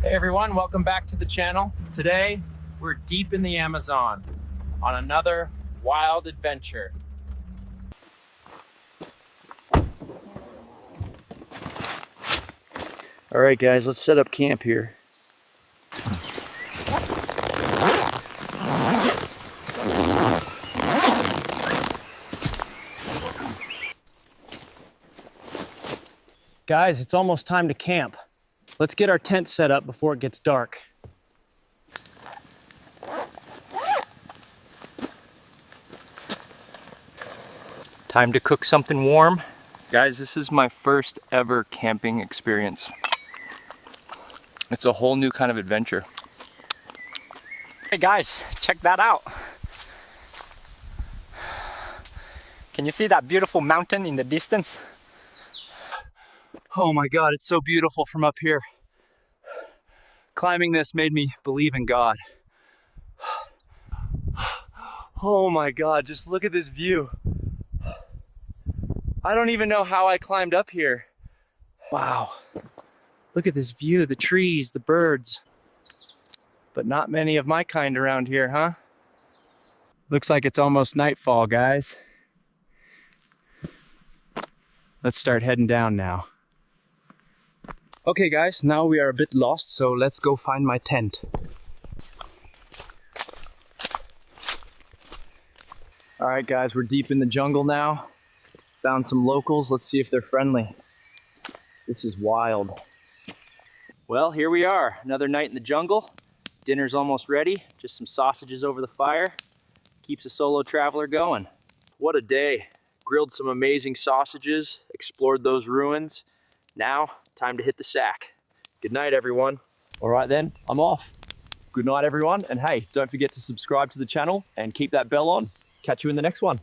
Hey everyone, welcome back to the channel. Today, we're deep in the Amazon on another wild adventure. All right guys, let's set up camp here. Guys, it's almost time to camp. Let's get our tent set up before it gets dark. Time to cook something warm. Guys, this is my first ever camping experience. It's a whole new kind of adventure. Hey guys, check that out. Can you see that beautiful mountain in the distance? Oh my God, it's so beautiful from up here. Climbing this made me believe in God. Oh my God, just look at this view. I don't even know how I climbed up here. Wow. Look at this view, the trees, the birds. But not many of my kind around here, huh? Looks like it's almost nightfall, guys. Let's start heading down now. Okay guys, now we are a bit lost, so let's go find my tent. All right guys, we're deep in the jungle now. Found some locals, let's see if they're friendly. This is wild. Well, here we are, another night in the jungle. Dinner's almost ready, just some sausages over the fire. Keeps a solo traveler going. What a day. Grilled some amazing sausages, explored those ruins. Now, time to hit the sack. Good night, everyone. All right then, I'm off. Good night, everyone. And hey, don't forget to subscribe to the channel and keep that bell on. Catch you in the next one.